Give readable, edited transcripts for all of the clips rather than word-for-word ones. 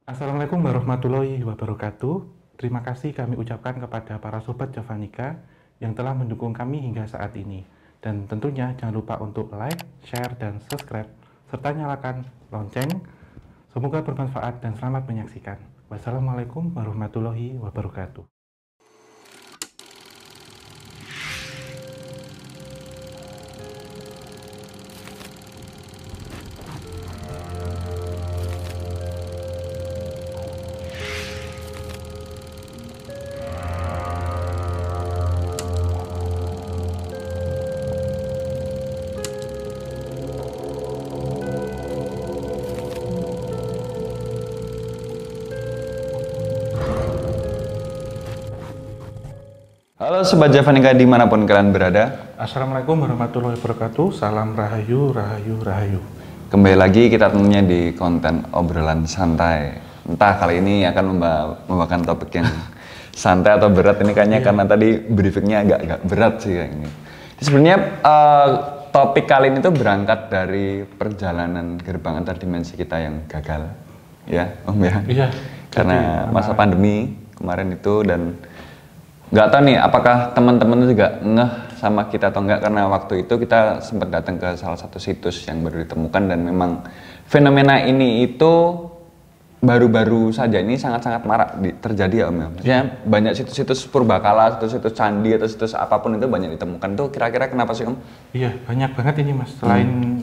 Assalamualaikum warahmatullahi wabarakatuh. Terima kasih kami ucapkan kepada para sobat Javanika yang telah mendukung kami hingga saat ini. Dan tentunya jangan lupa untuk like, share, dan subscribe, serta nyalakan lonceng. Semoga bermanfaat dan selamat menyaksikan. Wassalamualaikum warahmatullahi wabarakatuh. Halo Sobat Javanika dimanapun kalian berada. Assalamualaikum warahmatullahi wabarakatuh. Salam rahayu, rahayu, rahayu. Kembali lagi kita tentunya di konten obrolan santai. Entah kali ini akan membawakan topik yang santai atau berat ini kayaknya karena tadi briefingnya agak berat sih kayak ini. Sebenarnya topik kali ini tuh berangkat dari perjalanan gerbang antar dimensi kita yang gagal, ya Om ya. Iya. Karena masa pandemi kemarin itu dan nggak tahu nih apakah teman-teman juga ngeh sama kita atau enggak, karena waktu itu kita sempat datang ke salah satu situs yang baru ditemukan dan memang fenomena ini itu baru-baru saja ini sangat-sangat marak terjadi ya Om ya. Maksudnya banyak situs-situs purbakala, situs-situs candi atau situs apapun itu banyak ditemukan. Tuh kira-kira kenapa sih Om? Iya, banyak banget ini Mas. Selain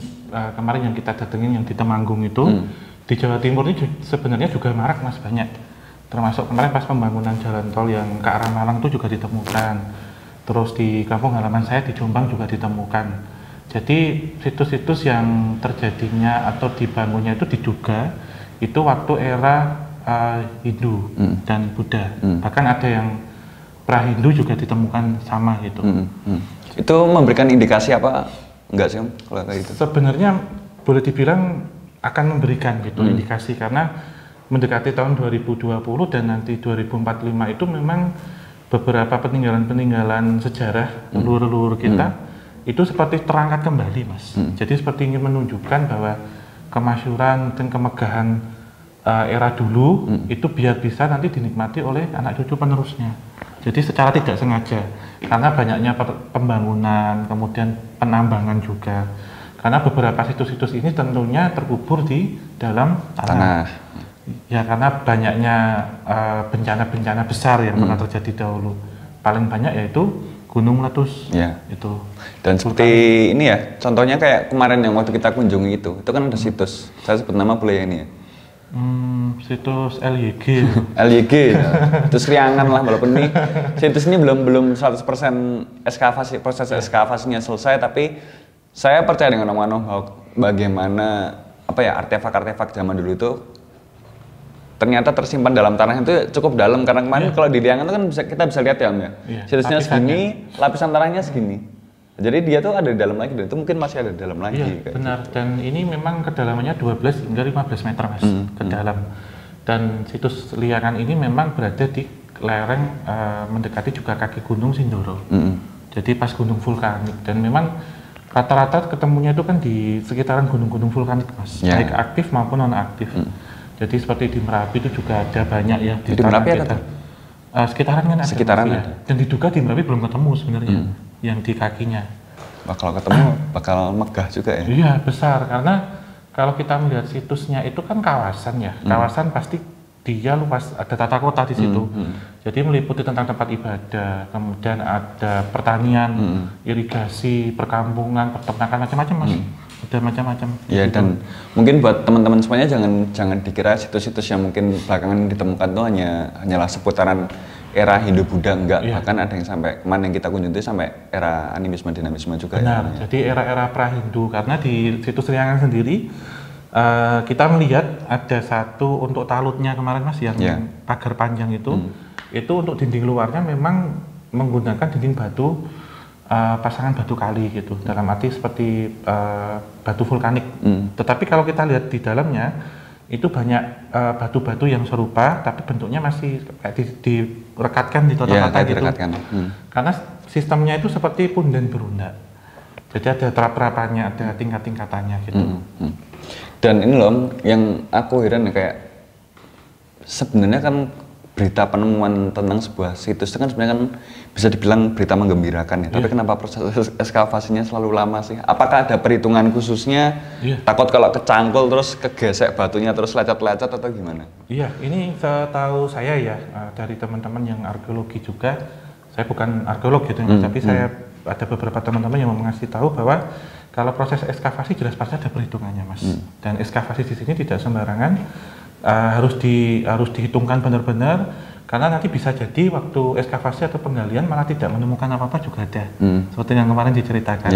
kemarin yang kita datengin yang di Temanggung itu, di Jawa Timur ini sebenarnya juga marak Mas, banyak. Termasuk kemarin pas pembangunan jalan tol yang ke arah Malang itu juga ditemukan. Terus di kampung halaman saya di Jombang juga ditemukan. Jadi situs-situs yang terjadinya atau dibangunnya itu diduga itu waktu era Hindu dan Buddha. Bahkan ada yang pra-Hindu juga ditemukan sama gitu. Itu memberikan indikasi apa? Enggak sih Om kalau kayak gitu? Sebenarnya boleh dibilang akan memberikan gitu indikasi, karena mendekati tahun 2020 dan nanti 2045 itu memang beberapa peninggalan-peninggalan sejarah leluhur-leluhur kita itu seperti terangkat kembali Mas. Jadi seperti ingin menunjukkan bahwa kemasyhuran dan kemegahan era dulu itu biar bisa nanti dinikmati oleh anak cucu penerusnya. Jadi secara tidak sengaja, karena banyaknya pembangunan, kemudian penambangan juga. Karena beberapa situs-situs ini tentunya terkubur di dalam tanah. Ya karena banyaknya bencana-bencana besar yang pernah terjadi dahulu. Paling banyak yaitu gunung meletus. Ya. Itu. Dan seperti ini ya, contohnya kayak kemarin yang waktu kita kunjungi itu kan ada situs. Saya sebut nama boleh ya ini ya. Situs LYG. LYG, ya. Situs Riangan lah, walaupun ini situs ini belum 100% ekskavasi, proses ekskavasinya selesai, tapi saya percaya dengan omongan Om bagaimana apa ya artefak-artefak zaman dulu itu ternyata tersimpan dalam tanah itu cukup dalam, karena kemarin kalau di Liangan itu kan kita bisa lihat ya Om ya. Situsnya segini, lapisan tanahnya segini. Jadi dia tuh ada di dalam lagi, dan itu mungkin masih ada di dalam lagi. Iya, benar. Gitu. Dan ini memang kedalamannya 12 hingga 15 meter Mas, ke dalam. Dan situs Liangan ini memang berada di lereng mendekati juga kaki Gunung Sindoro. Jadi pas gunung vulkanik, dan memang rata-rata ketemunya itu kan di sekitaran gunung-gunung vulkanik Mas, baik aktif maupun non aktif. Jadi seperti di Merapi itu juga ada banyak ya di Merapi ada sekitaran kan ada. Sekitaran ada. Ya. Dan diduga di Merapi belum ketemu sebenarnya yang di kakinya. Kalau ketemu bakal megah juga ya. Iya besar, karena kalau kita melihat situsnya itu kan kawasan ya. Kawasan pasti dia luas, ada tata kota di situ. Jadi meliputi tentang tempat ibadah, kemudian ada pertanian, irigasi, perkampungan, peternakan, macam-macam Mas. Ada macam-macam. Ya gitu. Dan mungkin buat teman-teman semuanya jangan dikira situs-situs yang mungkin belakangan ditemukan tuh hanyalah seputaran era Hindu Buddha, enggak. Bahkan ada yang sampai kemarin yang kita kunjungi itu sampai era animisme dinamisme juga. Benar. Ya. Jadi era-era pra-Hindu, karena di situs Riangan sendiri kita melihat ada satu untuk talutnya kemarin Mas yang pagar panjang itu untuk dinding luarnya memang menggunakan dinding batu pasangan batu kali gitu, dalam arti seperti batu vulkanik. Tetapi kalau kita lihat di dalamnya itu banyak batu-batu yang serupa, tapi bentuknya masih kayak direkatkan di tata-tata gitu. Karena sistemnya itu seperti punden berundak. Jadi ada terap-terapannya, ada tingkat-tingkatannya gitu. Dan ini loh yang aku heran kayak sebenarnya kan berita penemuan tentang sebuah situs itu kan sebenarnya kan bisa dibilang berita menggembirakan ya. Tapi kenapa proses ekskavasinya selalu lama sih? Apakah ada perhitungan khususnya? Takut kalau kecangkul terus kegesek batunya terus lecet-lecet atau gimana? Iya, ini setahu saya ya dari teman-teman yang arkeologi juga. Saya bukan arkeolog gitu, tapi saya ada beberapa teman-teman yang mau ngasih tahu bahwa kalau proses ekskavasi jelas pasti ada perhitungannya, Mas. Dan ekskavasi di sini tidak sembarangan. Harus dihitungkan benar-benar karena nanti bisa jadi waktu ekskavasi atau penggalian malah tidak menemukan apa-apa juga ada seperti yang kemarin diceritakan.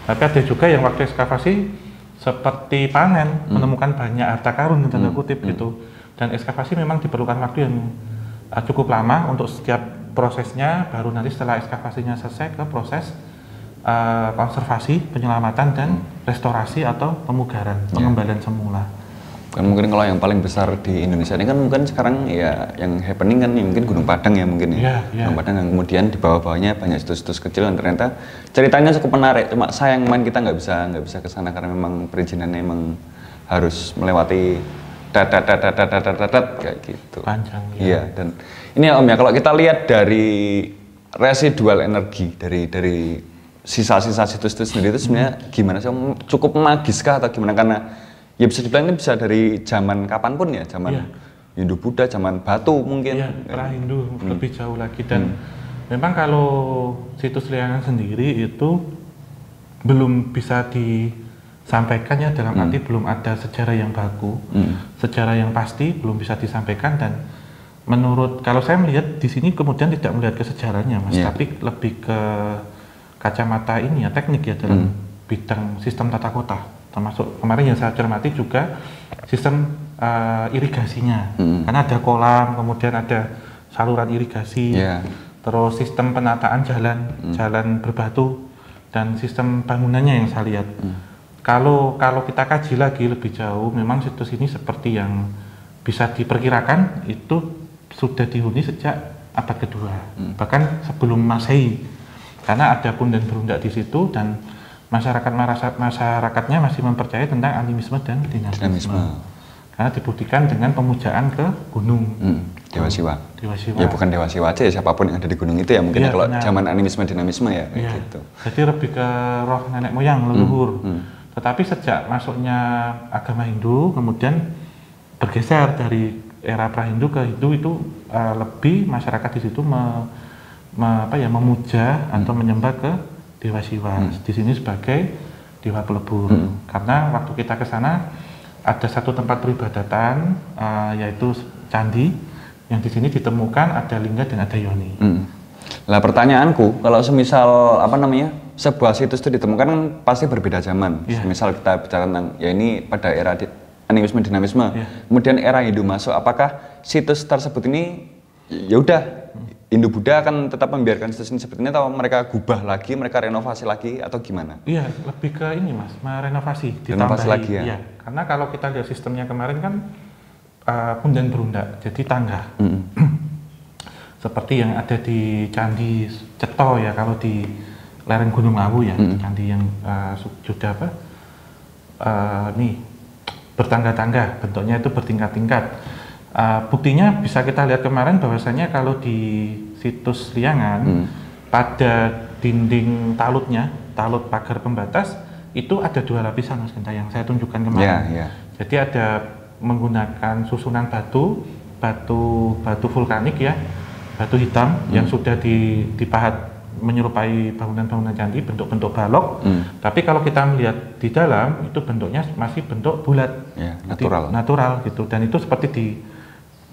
Tapi ada juga yang waktu ekskavasi seperti panen menemukan banyak harta karun tanda kutip gitu, dan ekskavasi memang diperlukan waktu yang cukup lama untuk setiap prosesnya, baru nanti setelah ekskavasinya selesai ke proses konservasi, penyelamatan dan restorasi atau pemugaran, pengembalian semula. Kan mungkin kalau yang paling besar di Indonesia ini kan mungkin sekarang ya yang happening kan ya mungkin Gunung Padang ya mungkin ya. Gunung Padang yang kemudian di bawah-bawahnya banyak situs-situs kecil dan ternyata ceritanya cukup menarik. Cuma sayang main kita nggak bisa ke sana karena memang perizinannya memang harus melewati kayak gitu. Panjang. Iya, dan ini ya Om ya, kalau kita lihat dari residual energi dari sisa-sisa situs-situs sendiri itu sebenarnya gimana sih Om? Cukup magiskah atau gimana? Karena ya bisa dibilang ini bisa dari zaman kapanpun ya, zaman Hindu Buddha, zaman batu mungkin. Iya, pra-Hindu lebih jauh lagi. Dan memang kalau situs Liangan sendiri itu belum bisa disampaikan ya, dalam arti belum ada sejarah yang baku, sejarah yang pasti belum bisa disampaikan. Dan menurut, kalau saya melihat di sini kemudian tidak melihat ke sejarahnya, Mas, tapi lebih ke kacamata ini ya, teknik ya, dalam bidang sistem tata kota. Termasuk kemarin yang saya cermati juga sistem irigasinya, karena ada kolam, kemudian ada saluran irigasi, terus sistem penataan jalan berbatu, dan sistem bangunannya yang saya lihat. Kalau kita kaji lagi lebih jauh, memang situs ini seperti yang bisa diperkirakan itu sudah dihuni sejak abad kedua, bahkan sebelum Masehi, karena ada punden berundak di situ dan masyarakatnya masih mempercayai tentang animisme dan dinamisme. Karena dibuktikan dengan pemujaan ke gunung Dewa Siwa. Ya bukan Dewa Siwa aja ya, siapapun yang ada di gunung itu ya mungkin ya, kalau zaman animisme dinamisme ya gitu. Jadi lebih ke roh nenek moyang, leluhur. Tetapi sejak masuknya agama Hindu kemudian bergeser dari era pra-Hindu ke Hindu, itu lebih masyarakat di situ memuja atau menyembah ke Dewa Siwa, di sini sebagai dewa pelebur. Karena waktu kita ke sana ada satu tempat peribadatan, yaitu candi, yang di sini ditemukan ada lingga dan ada yoni. Lah pertanyaanku, kalau semisal sebuah situs itu ditemukan kan pasti berbeda zaman. Misal kita bicara tentang ya ini pada era animisme dinamisme, kemudian era Hindu masuk, apakah situs tersebut ini ya udah Hindu Buddha akan tetap membiarkan situs ini seperti ini atau mereka gubah lagi, mereka renovasi lagi atau gimana? Iya, lebih ke ini Mas, merenovasi, renovasi lagi ya? Iya, karena kalau kita lihat sistemnya kemarin kan punden berundak, jadi tangga. Seperti yang ada di Candi Ceto ya, kalau di lereng Gunung Lawu ya, candi yang sudah bertangga-tangga, bentuknya itu bertingkat-tingkat. Buktinya bisa kita lihat kemarin bahwasanya kalau di situs Liangan pada dinding talut pagar pembatas itu ada 2 lapisan Mas Genta yang saya tunjukkan kemarin. Jadi ada menggunakan susunan batu vulkanik ya, batu hitam yang sudah dipahat menyerupai bangunan-bangunan candi, bentuk-bentuk balok. Tapi kalau kita melihat di dalam itu bentuknya masih bentuk bulat, natural gitu, dan itu seperti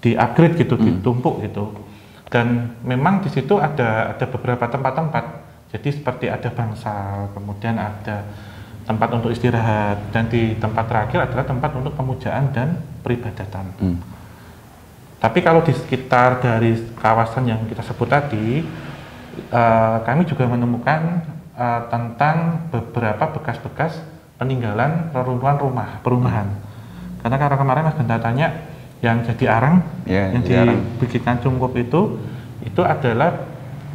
di upgrade gitu, ditumpuk gitu. Dan memang di situ ada beberapa tempat-tempat. Jadi seperti ada bangsal, kemudian ada tempat untuk istirahat, dan di tempat terakhir adalah tempat untuk pemujaan dan peribadatan. Tapi kalau di sekitar dari kawasan yang kita sebut tadi, kami juga menemukan tentang beberapa bekas-bekas peninggalan reruntuhan perumahan. Karena kemarin Mas Genta tanya, yang jadi arang, yang dibikinkan cungkup itu adalah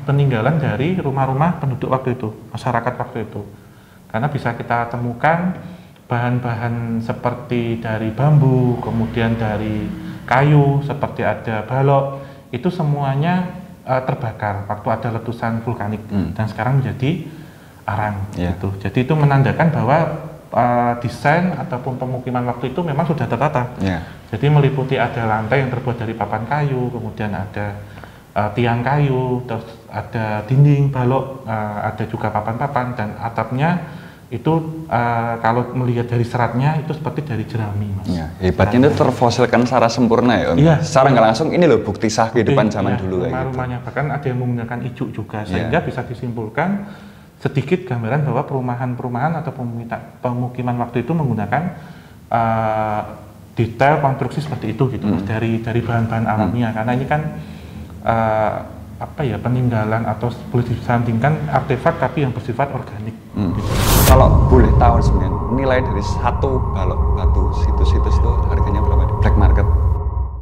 peninggalan dari rumah-rumah penduduk waktu itu, masyarakat waktu itu. Karena bisa kita temukan bahan-bahan seperti dari bambu, kemudian dari kayu, seperti ada balok, itu semuanya terbakar waktu ada letusan vulkanik dan sekarang menjadi arang gitu. Jadi itu menandakan bahwa desain ataupun pemukiman waktu itu memang sudah tertata. Jadi meliputi ada lantai yang terbuat dari papan kayu, kemudian ada tiang kayu, terus ada dinding, balok, ada juga papan-papan, dan atapnya itu kalau melihat dari seratnya itu seperti dari jerami, Mas. Hebatnya itu terfosilkan secara sempurna ya, Om. Secara nggak langsung ini loh bukti sah kehidupan zaman dulu kayak gitu. Rumah-rumahnya bahkan ada yang menggunakan ijuk juga, sehingga bisa disimpulkan sedikit gambaran bahwa perumahan-perumahan atau pemukiman waktu itu menggunakan detail konstruksi seperti itu gitu, dari bahan-bahan alamiah, karena ini kan peninggalan atau boleh disandingkan artefak tapi yang bersifat organik. Gitu. Kalau boleh tahu sebenarnya nilai dari satu balok batu situs-situs itu harganya berapa di black market?